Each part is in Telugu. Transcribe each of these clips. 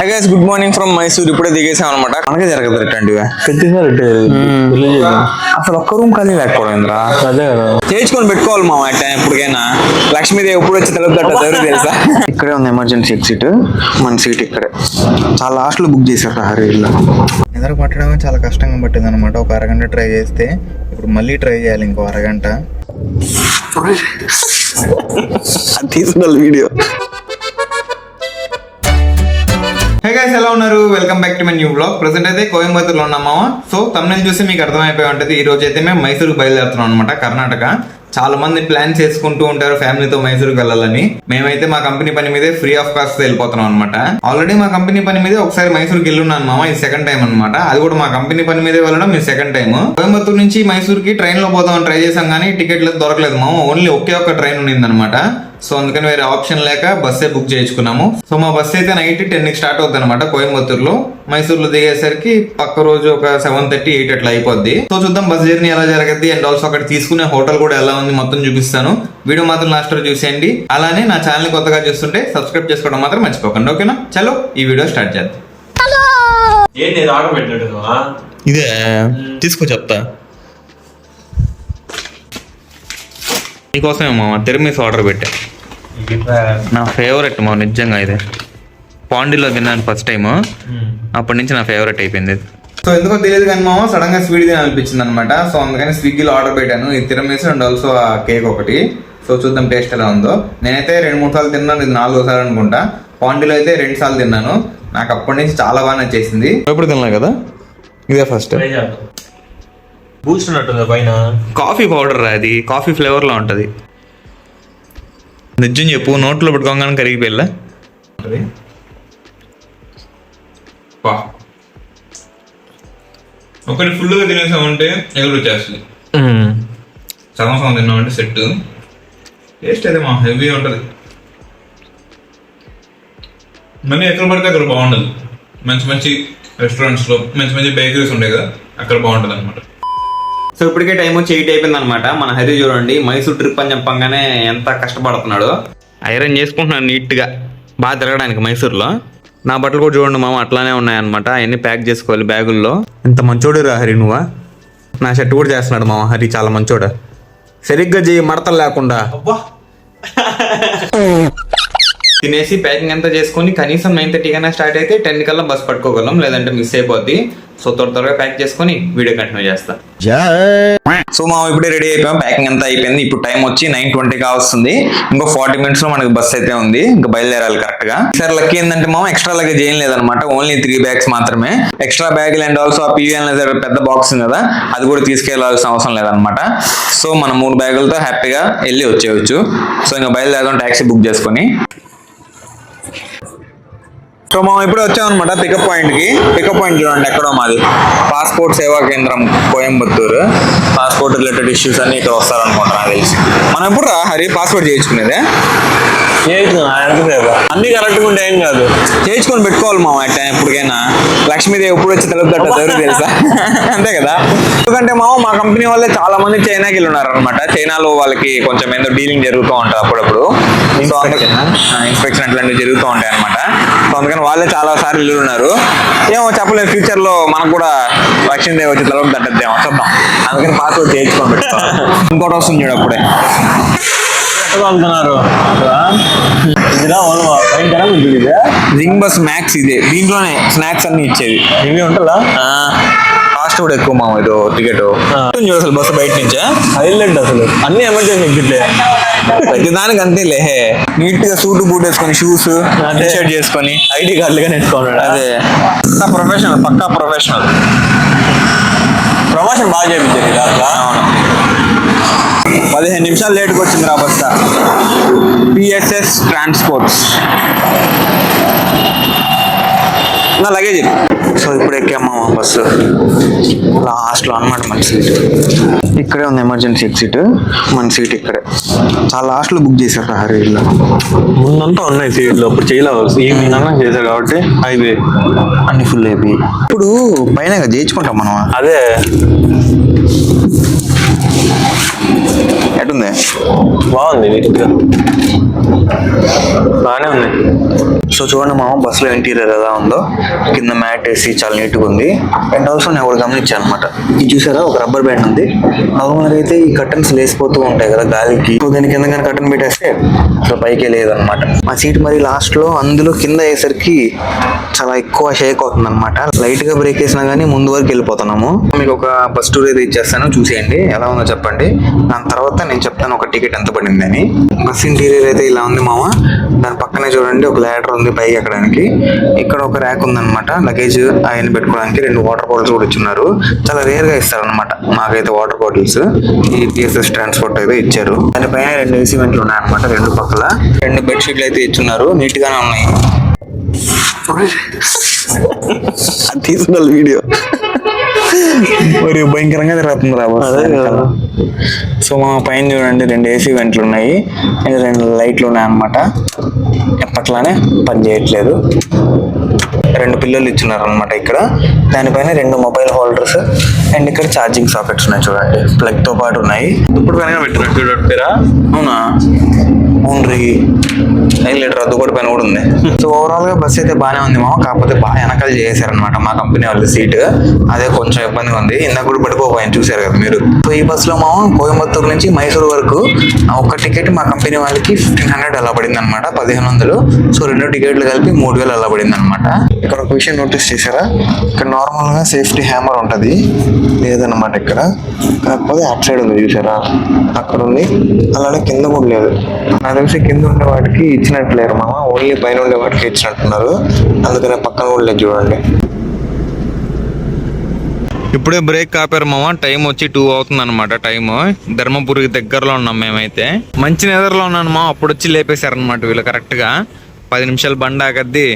Hi guys, good morning from Mysore. ఇప్పుడే దిగేసాం అనమాట. మనకే జరగదు ఇట్లాంటివి. అసలు ఒక్క రూమ్ ఖాళీ లేకపోయిందిరా. అదే కదా చేయించుకొని పెట్టుకోవాలి మా అట్లా ఎప్పటికైనా. లక్ష్మీదేవి ఎప్పుడు వచ్చి తలుపుతట్టు ఎవరు తెలుసా. ఇక్కడే ఉంది ఎమర్జెన్సీ ఎగ్జిట్. మన సీట్ ఇక్కడే. చాలా లాస్ట్ లో బుక్ చేశారు హరీలో. నిద్ర పట్టడమే చాలా కష్టంగా పట్టింది అనమాట. ఒక అరగంట ట్రై చేస్తే ఇప్పుడు మళ్ళీ ట్రై చేయాలి ఇంకో అరగంట. తీసుకున్న వీడియో. హే గైస్, ఎలా ఉన్నారు? Welcome back to my new blog. Present అయితే కోయంబత్తూర్లో ఉన్నామా. సో తమిళ చూసి మీకు అర్థమైపోయి ఉంటుంది. ఈ రోజు అయితే మేము మైసూరుకు బయలుదేరుతున్నాం అనమాట, కర్ణాటక. చాలా మంది ప్లాన్ చేసుకుంటూ ఉంటారు ఫ్యామిలీతో మైసూరుకి వెళ్ళాలని. మేమైతే మా కంపెనీ పని మీదే ఫ్రీ ఆఫ్ కాస్ట్ వెళ్ళిపోతున్నాం అనమాట. ఆల్రెడీ మా కంపెనీ పని మీదే ఒకసారి మైసూరుకి వెళ్ళున్నాను మామ, ఇది సెకండ్ టైం అనమాట. అది కూడా మా కంపెనీ పని మీదే వెళ్ళడం ఇది సెకండ్ టైం. కోయంబత్తూరు నుంచి మైసూరుకి ట్రైన్ లో పోదామని ట్రై చేసాం కానీ టికెట్లు దొరకలేదు మామ. ఓన్లీ ఒకే ఒక్క ట్రైన్ ఉండింది అనమాట. సో అందుకని వేరే ఆప్షన్ లేక బస్సే బుక్ చేయించుకున్నాము. సో మా బస్ అయితే నైట్ 10కి స్టార్ట్ అవుతుంది అనమాట కోయంబత్తూరులో. మైసూరులో దిగేసరికి పక్క రోజు ఒక 7:30, 8 అట్లా అయిపోద్ది. సో చూద్దాం బస్ జర్నీ ఎలా జరగద్ది అండ్ ఆల్సో అక్కడ తీసుకునే హోటల్ కూడా ఎలా ఉంది మొత్తం చూపిస్తాను. వీడియో మాత్రం లాస్ట్ వరకు చూసేయండి. అలానే నా ఛానల్ కొత్తగా చూస్తుంటే సబ్స్క్రైబ్ చేసుకోవడం మాత్రం మర్చిపోకండి, ఓకేనా? చలో ఈ వీడియో స్టార్ట్ చేద్దాం. ఇదే తీసుకో చెప్తా. నీకోసమే మామ తిరుమేసి ఆర్డర్ పెట్టా. నా ఫేవరెట్ మా నిజంగా ఇదే. పాండీలో తిన్నాను ఫస్ట్ టైం, అప్పటి నుంచి నా ఫేవరెట్ అయిపోయింది. సో ఎందుకో తెలియదు కానీ మామ సడన్ గా స్వీట్ తినాలనిపించింది అనమాట. సో అందుకని స్విగ్గీలో ఆర్డర్ పెట్టాను. ఇది తిరమేసి అండ్ ఆల్సో ఆ కేక్ ఒకటి. సో చూద్దాం టేస్ట్ ఎలా ఉందో. నేనైతే 2-3 సార్లు తిన్నాను, ఇది 4వ సారి అనుకుంటా. పాండీలో అయితే 2 సార్లు తిన్నాను. నాకు అప్పటి నుంచి చాలా బాగా నచ్చేసింది. ఎప్పుడు తిన్నా కదా, ఇదే ఫస్ట్. బూస్ట్ ఉన్నట్టుంది పైన. కాఫీ పౌడర్ అది, కాఫీ ఫ్లేవర్ లో ఉంటది. నిజం చెప్పు, నోట్లో పెట్టుకోగానే కరిగిపోయిల్లా. ఒకటి ఫుల్గా తినేసామంటే ఎగురు వచ్చేస్తుంది. సగం తిన్నామంటే సెట్. టేస్ట్ అయితే మా హెవీ ఉంటుంది. మళ్ళీ ఎక్కడ పడితే అక్కడ బాగుండదు. మంచి మంచి రెస్టారెంట్స్లో మంచి మంచి బేకరీస్ ఉంటాయి కదా, అక్కడ బాగుంటుంది అనమాట. సో ఇప్పటికే టైం వచ్చి 8 అయిపోయింది అనమాట. మన హరి చూడండి మైసూర్ ట్రిప్ అని చెప్పంగానే ఎంత కష్టపడుతున్నాడు. ఐరన్ చేసుకుంటున్నాను నీట్గా, బాగా తిరగడానికి మైసూర్లో. నా బట్టలు కూడా చూడండి మామ అట్లానే ఉన్నాయన్నమాట. అవన్నీ ప్యాక్ చేసుకోవాలి బ్యాగుల్లో. ఇంత మంచోడు రా హరి నువ్వా. నా షర్ట్ కూడా చేస్తున్నాడు మామ హరి, చాలా మంచోడు. సరిగ్గా చేయి, మడతలు లేకుండా. తినేసి ప్యాకింగ్ అంతా చేసుకుని కనీసం 9:30 కన్నా స్టార్ట్ అయితే 10 కల్లా బస్ పట్టుకోగలం, లేదంటే మిస్ అయిపోద్ది. సో త్వరగా ప్యాక్ చేసుకుని వీడియో కంటిన్యూ చేస్తా. సో మనం ఇప్పుడే రెడీ అయిపోయాం, ప్యాకింగ్ అంతా అయిపోయింది. ఇప్పుడు టైం వచ్చి 9:20 వస్తుంది. ఇంకో 40 minutes లో మనకి బస్ అయితే ఉంది, ఇంకా బయలుదేరాలి కరెక్ట్ గా. సార్ లక్కీ ఏంటంటే మనం ఎక్స్ట్రా లగేజ్ ఏం లేదనమాట, ఓన్లీ 3 bags మాత్రమే. ఎక్స్ట్రా బ్యాగ్ అండ్ ఆల్సో ఆ పివిఎన్ పెద్ద బాక్స్ ఉంది కదా, అది కూడా తీసుకెళ్లాల్సిన అవసరం లేదనమాట. సో మనం 3 బ్యాగులతో హ్యాపీగా వెళ్ళి వచ్చేయచ్చు. సో ఇంకా బయలుదేరదాం టాక్సీ బుక్ చేసుకుని. సో మనం ఇప్పుడు వచ్చామన్నమాట పికప్ పాయింట్ కి. పికప్ పాయింట్ చూడండి ఎక్కడో మాది, పాస్పోర్ట్ సేవా కేంద్రం కోయంబత్తూరు. పాస్పోర్ట్ రిలేటెడ్ ఇష్యూస్ అన్ని ఇక్కడ వస్తారనుకుంటా నాకు తెలిసి. మనం ఎప్పుడు హరి పాస్పోర్ట్ చేయించుకునేదే? అన్ని కరెక్ట్గా ఉంటే ఏం కాదు, చేయించుకొని పెట్టుకోవాలి మా అట్లా ఎప్పటికైనా. లక్ష్మీదేవి ఎప్పుడు వచ్చి తలుపుతట్టు ఎవరు తెలుసా. అంతే కదా. ఎందుకంటే మా కంపెనీ వాళ్ళే చాలా మంది చైనాకి వెళ్ళి ఉన్నారు అనమాట. చైనాలో వాళ్ళకి కొంచెం ఏదో డీలింగ్ జరుగుతూ ఉంటుంది అప్పుడప్పుడు. ఇన్స్పెక్షన్ అట్లాంటివి జరుగుతూ ఉంటాయి అనమాట. సో అందుకని వాళ్ళే చాలా సార్లు వెళ్ళి ఉన్నారు. ఏమో చెప్పలేదు, ఫ్యూచర్ లో మనకు కూడా లక్ష్మీదేవి వచ్చి తలుపు తట్టద్దేమో చూద్దాం. అందుకని పాస్పోర్ట్ చేయించుకొని పెట్టుకోవాలి. ఇంకోటి వస్తుంది చూడు అప్పుడే. రింగ్ బస్ మ్యాక్స్ ఇదే, దీంట్లోనే స్నాక్స్ అన్ని ఇచ్చేది. ఇవి ఉంటుందా? కాస్ట్ కూడా ఎక్కువ మామ ఇది టికెట్. అసలు బస్సు బయట నుంచే హైలైట్ అసలు అన్ని ఎమర్జెన్సీ ఎగ్జిట్లే. ప్రతి దానికి అంతేలే. నీట్ గా సూట్ బూట్ వేసుకొని, షూస్ టీషర్ట్ చేసుకొని, ఐడి కార్డులుగా నెట్టుకున్నాడు. అదే ప్రొఫెషనల్, పక్కా ప్రొఫెషనల్. ప్రమోషన్ బాగా చేయించారు దాంట్లో. 15 నిమిషాలు లేట్కి వచ్చింది రా బస్సు. పిఎస్ఎస్ ట్రాన్స్పోర్ట్స్ నా లగేజ్. సో ఇప్పుడు ఎక్కామా బస్సు లాస్ట్లో అనమాట. మన సీట్ ఇక్కడే ఉంది, ఎమర్జెన్సీ ఎగ్జిట్. మన సీట్ ఇక్కడే. చాలా లాస్ట్లో బుక్ చేశారు హరీలో. ముందంతా ఉన్నాయి సీట్లు, అప్పుడు చేయలేవచ్చు. ఈవినింగ్ అన్నా చేశారు కాబట్టి హైవే అన్ని ఫుల్ అయిపోయి. ఇప్పుడు పైన చేయించుకుంటాం మనం. అదే ఎటుంది? బాగుంది, నీట్గా బాగానే ఉంది. సో చూడండి మామ, బస్సులో ఇంటీరియర్ ఎలా ఉందో. కింద మ్యాట్ వేసి చాలా నీట్గా ఉంది. అండ్ ఆల్సో నేను ఒకటి గమనించాను అనమాట. ఇది చూసారా, ఒక రబ్బర్ బ్యాండ్ ఉంది. నార్మల్గా అయితే ఈ కర్టన్స్ లేసిపోతూ ఉంటాయి కదా గాలికి. సో దీని కింద కానీ కర్టన్ పెట్టేస్తే అసలు పైకే లేదనమాట. ఆ సీట్ మరి లాస్ట్ లో అందులో కింద అయ్యేసరికి చాలా ఎక్కువ షేక్ అవుతుంది అనమాట. లైట్ గా బ్రేక్ వేసినా గానీ ముందు వరకు వెళ్ళిపోతున్నాము. మీకు ఒక బస్ టూర్ అయితే ఇచ్చేస్తాను, చూసేయండి ఎలా ఉందో చెప్పండి. దాని తర్వాత నేను చెప్తాను ఒక టికెట్ ఎంత పడింది అని. బస్ ఇంటీరియర్ అయితే ఇలా ఉంది మామ. దాని పక్కనే చూడండి ఒక ల్యాడర్ ఉంది పైకి ఎక్కడానికి. ఇక్కడ ఒక ర్యాక్ ఉందన్నమాట, లగేజ్ ఆయన పెట్టుకోవడానికి. 2 వాటర్ బాటిల్స్ కూడా ఇచ్చున్నారు. చాలా రేర్ గా ఇస్తారు అనమాట మాకైతే వాటర్ బాటిల్స్. ఈ పిఎస్ఎస్ ట్రాన్స్పోర్ట్ అయితే ఇచ్చారు. దానిపైన 2 ఏసీ వెంట్లు ఉన్నాయి అనమాట, 2 పక్కల. 2 బెడ్షీట్లు అయితే ఇచ్చున్నారు, నీట్ గానే ఉన్నాయి. తీసుకున్న వీడియో మరి భయంకరంగా తిరుగుతుంది రా. సో మా పైన చూడండి 2 ఏసీ వెంట్లు ఉన్నాయి, 2 లైట్లు ఉన్నాయి అన్నమాట. ఎప్పట్లానే పని చేయట్లేదు. 2 పిల్లలు ఇచ్చున్నారు అనమాట ఇక్కడ. దానిపైన 2 మొబైల్ హోల్డర్స్ అండ్ ఇక్కడ ఛార్జింగ్ సాకెట్స్ ఉన్నాయి చూడండి, ప్లగ్ తో పాటు ఉన్నాయి. ఇప్పుడు పైన పెట్టినట్టు. అవునా? ఓన్లీ 5 లీటర్ అద్దుకోటి పైన కూడా ఉంది. సో ఓవరాల్ గా బస్ అయితే బాగానే ఉంది మామ. కాకపోతే బాగా వెనకాల చేశారనమాట మా కంపెనీ వాళ్ళ సీట్. అదే కొంచెం ఇబ్బందిగా ఉంది. ఇందాక కూడా పడిపోయాను, చూసారు కదా మీరు. సో ఈ బస్ లో మామ కోయంబత్తూరు నుంచి మైసూరు వరకు ఒక్క టికెట్ మా కంపెనీ వాళ్ళకి 1500 అలా పడింది అనమాట, 1500. సో 2 టికెట్లు కలిపి 3000 అలా పడింది అనమాట. ఇక్కడ ఒక విషయం నోటీస్ చేశారా, ఇక్కడ నార్మల్ గా సేఫ్టీ హ్యామర్ ఉంటది, లేదన్నమాట ఇక్కడ. కాకపోతే అటు సైడ్ ఉంది చూసారా, అక్కడ ఉంది. అలానే కింద కూడా లేదు. నాకు తెలిసి కింద ఉండే వాటికి ఇచ్చినట్లేరు మామ, ఓన్లీ పైన ఉండే వాటికి ఇచ్చినట్టున్నారు. అందుకనే పక్కన కూడా లేదు చూడండి. ఇప్పుడే బ్రేక్ ఆపారు మామ. టైం వచ్చి 2 అవుతుంది అనమాట. టైం ధర్మపురికి దగ్గరలో ఉన్నాం మేమైతే. మంచి నిద్రలో ఉన్నాను మా. అప్పుడు వచ్చి లేపేశారనమాట వీళ్ళు కరెక్ట్ గా. 10 నిమిషాలు బండి ఆగద్ది,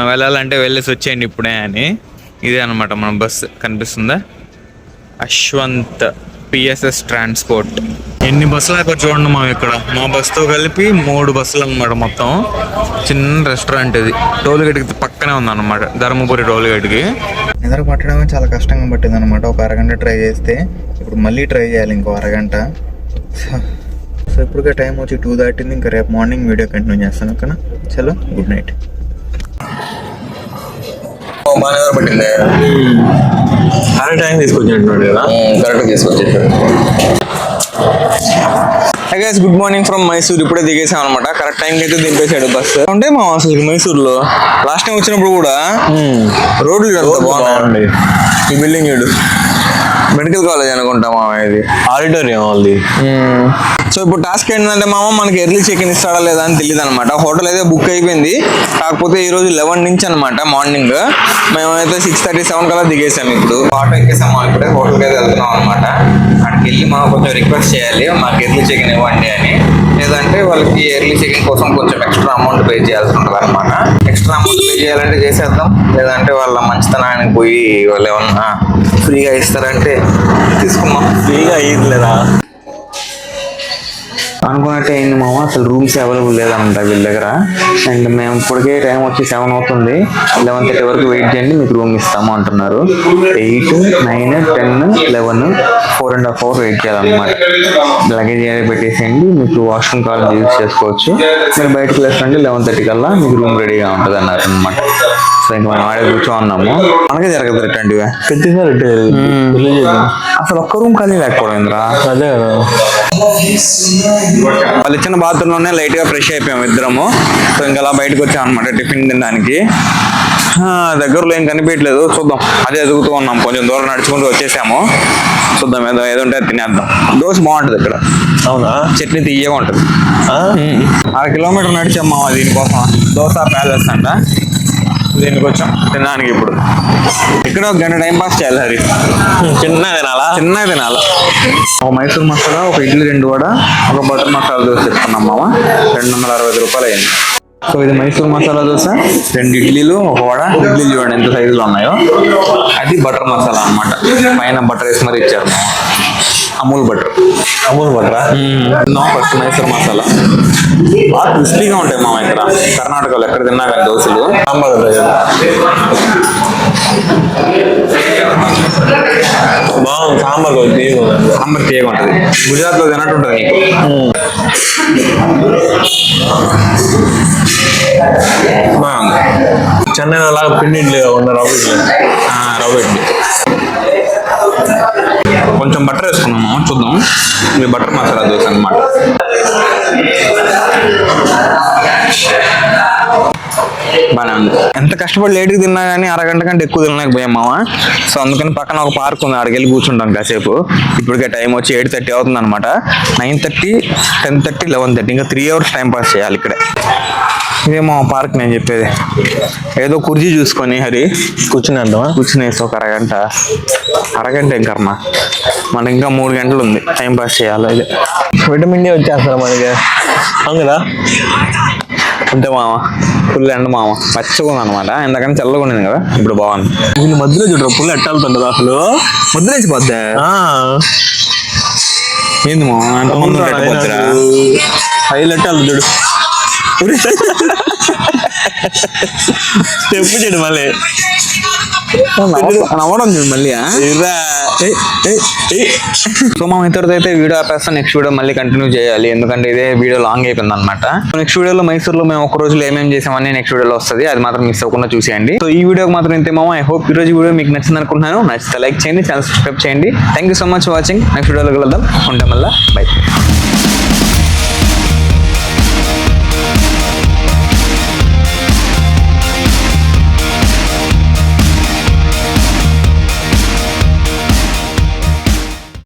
వెళ్ళాలంటే వెళ్ళేసి వచ్చేయండి ఇప్పుడే అని. ఇదే అనమాట మన బస్, కనిపిస్తుందా, అశ్వంత్ పిఎస్ఎస్ ట్రాన్స్పోర్ట్. ఎన్ని బస్సులు అయిపోయి చూడండి మా. ఇక్కడ మా బస్తో కలిపి 3 బస్సులు అనమాట మొత్తం. చిన్న రెస్టారెంట్ ఇది, టోల్ గేట్కి పక్కనే ఉందన్నమాట, ధర్మపురి టోల్ గేట్కి. నిద్ర పట్టడమే చాలా కష్టంగా పట్టింది అనమాట. ఒక అరగంట ట్రై చేస్తే ఇప్పుడు మళ్ళీ ట్రై చేయాలి ఇంకో అరగంట. సో ఇప్పటికే టైం వచ్చి 2 దాటింది. ఇంకా రేపు మార్నింగ్ వీడియో కంటిన్యూ చేస్తాను. ఓకేనా, చలో గుడ్ నైట్. బాగా నిద్ర పట్టింది. కరెక్ట్ టైం తీసుకొచ్చినట్టున్నాడు కదా. కరెక్ట్గా తీసుకొచ్చేసాడు. Hi guys, good morning from Mysore. ఇప్పుడే దిగేసాం అనమాట. కరెక్ట్ టైంకి అయితే దింపేశాడు బస్సు. అంటే మా అసలు మైసూర్లో లాస్ట్ టైం వచ్చినప్పుడు కూడా రోడ్లు బాగున్నాయి. ఈ బిల్డింగ్ చూడు, మెడికల్ కాలేజ్ అనుకుంటా మామ, ఇది ఆడిటోరియం వాళ్ళది. సో ఇప్పుడు టాస్క్ ఏంటంటే మామ, మనకి ఎర్లీ చెక్ ఇన్ ఇస్తాడా లేదా అని తెలియదు అనమాట. హోటల్ అయితే బుక్ అయిపోయింది. కాకపోతే ఈ రోజు 11 నుంచి అనమాట మార్నింగ్. మేమైతే 6:37 కల్లా దిగేసాం. ఇప్పుడు ఆటో ఎక్కేసాం. ఇప్పుడే హోటల్కి అయితే వెళ్తున్నాం అనమాట. అక్కడికి వెళ్ళి మనం కొంచెం రిక్వెస్ట్ చేయాలి, మాకు ఎర్లీ చెక్ ఇన్ ఇవ్వండి అని. లేదంటే వాళ్ళకి ఎర్లీ చెక్ ఇన్ కోసం కొంచెం ఎక్స్ట్రా అమౌంట్ పే చేయాల్సి ఉంటుంది అనమాట. ఎక్స్ట్రా అమౌంట్ పే చేయాలంటే చేసేద్దాం, లేదంటే వాళ్ళ మంచితనానికి పోయి వాళ్ళు ఏమన్నా ఫ్రీగా ఇస్తారంటే తీసుకున్నాం. ఫ్రీగా ఇయ్యలేదా అనుకున్నట్టే అయింది మామ. అసలు రూమ్స్ అవైలబుల్ లేదంట వీళ్ళ దగ్గర. అండ్ మేము ఇప్పటికే టైం వచ్చి 7 అవుతుంది. 11:30 వరకు వెయిట్ చేయండి, మీకు రూమ్ ఇస్తాము అంటున్నారు. 8, 9, 10, 11, 4.5 hours వెయిట్ చేయాలన్నమాట. లగేజ్ ఏరియా పెట్టేసేయండి, మీకు వాష్రూమ్ కాల్ యూజ్ చేసుకోవచ్చు. మీరు బయటకు వెళ్ళండి, 11:30 కల్లా మీకు రూమ్ రెడీగా ఉంటుంది అన్నారు అనమాట. సో ఇంకా మనం ఆడే కూర్చోన్నాము. మనకే జరగదు ఇట్లాంటివి. అసలు ఒక్క రూమ్ ఖాళీ లేకపోయిందిరా. అదే కదా, వాళ్ళు ఇచ్చిన బాత్రూమ్ లోనే లైట్ గా ఫ్రెష్ అయిపోయాము ఇద్దరము. సో ఇంకా అలా బయటకు వచ్చాం అనమాట టిఫిన్ తినడానికి. దగ్గరలో ఏం కనిపించలేదు, చూద్దాం. అదే ఎదుగుతూ ఉన్నాం, కొంచెం దూరం నడుచుకుంటూ వచ్చేసాము. చూద్దాం, ఏదో ఉంటే తినేద్దాం. దోశ బాగుంటది ఇక్కడ. అవునా? చట్నీ తీయగా ఉంటది. 1 కిలోమీటర్ నడిచాము దీనికోసం. దోశ ప్యాలెస్ అంట, దీనికి వచ్చాం తినడానికి. ఇప్పుడు ఇక్కడ 1 గంట టైం పాస్ చేయాలి. హరి చిన్నగా తినాలా. ఒక మైసూర్ మసాలా, ఒక ఇడ్లీ, 2 వడ, ఒక బటర్ మసాలా దోశ చెప్తున్నాం మామ. 260 రూపాయలు అయింది. సో ఇది మైసూర్ మసాలా దోశ, 2 ఇడ్లీలు, ఒక వడ. ఇడ్లీలు చూడండి ఎంత సైజులో ఉన్నాయో. అది బటర్ మసాలా అన్నమాట. పైన బటర్ వేసి మరి ఇచ్చారు. Amul butter first Mysore masala. బాగా క్రిస్పీగా ఉంటాయి మామ ఇక్కడ. కర్ణాటకలో ఎక్కడ తిన్నా కానీ దోశలు. సాంబార్ బాగుంది. సాంబార్ సాంబార్ తీయగా ఉంటుంది. గుజరాత్లో తిన్నట్టు ఉంటుంది నీకు. బాగుంది. చెన్నై అలాగా పిండి ఇడ్లీ ఉన్న రవ్వ ఇడ్లీ. రవ్వ ఇడ్లీ. కొంచెం బటర్ వేసుకున్నాము, చూద్దాం. ఇది బటర్ మసాలా దోశ అన్నమాట. బాగానే ఉంది. ఎంత కష్టపడి లేట్గా తిన్నా కానీ అరగంట కంటే ఎక్కువ తినలేకపోయాం మామ. సో అందుకని పక్కన ఒక పార్క్ ఉంది, అక్కడికి వెళ్ళి కూర్చుంటాం కాసేపు. ఇప్పటికే టైం వచ్చి 8:30 అవుతుంది అనమాట. 9:30, 10:30, 11:30 ఇంకా 3 hours టైం పాస్ చేయాలి ఇక్కడే. ఇదే మా పార్క్ నేను చెప్పేది. ఏదో కుర్చీ చూసుకొని హరి కూర్చునేసి ఒక అరగంట ఏం కర్మ, మనకి ఇంకా 3 గంటలు ఉంది టైం పాస్ చేయాలి. ఇదే విటమిన్ డి వచ్చేస్తారా మనకి? అవును అంతే మామ. ఫుల్ ఎండ మామ, పచ్చగా ఉంది అనమాట. ఎందుకని చల్లగా ఉండింది కదా, ఇప్పుడు బాగుంది. వీళ్ళు మధ్యలో చూడరు పుల్ల ఎట్టాలుతుంటది అసలు. ముద్రేసి పోద్దా ఏంది మామ? అంత ముందు హైలైట్ వెళ్తుంది చూడు. చెప్పు చూడు మళ్ళీ నవ్వడం చూడు మళ్ళీ. సో మా ఇతరుతో అయితే వీడియో ఆపేస్తాం. నెక్స్ట్ వీడియో మళ్ళీ కంటిన్యూ చేయాలి, ఎందుకంటే ఇదే వీడియో లాంగ్ అయిపోయింది అనమాట. నెక్స్ట్ వీడియోలో మైసూర్లో మేము ఒక రోజులో ఏమేమి చేసామని నెక్స్ట్ వీడియోలో వస్తుంది, అది మాత్రం మిస్ అవ్వకుండా చూసేయండి. సో ఈ వీడియోకి మాత్రం ఇంతే మామ. ఐ హోప్ ఈ రోజు వీడియో మీకు నచ్చింది అనుకుంటున్నాను. నచ్చితే లైక్ చేయండి, ఛానల్ సబ్స్క్రైబ్ చేయండి. Thank you so much for watching. Next వీడియోలో కలుద్దాం. ఉంటాం మళ్ళీ. బై.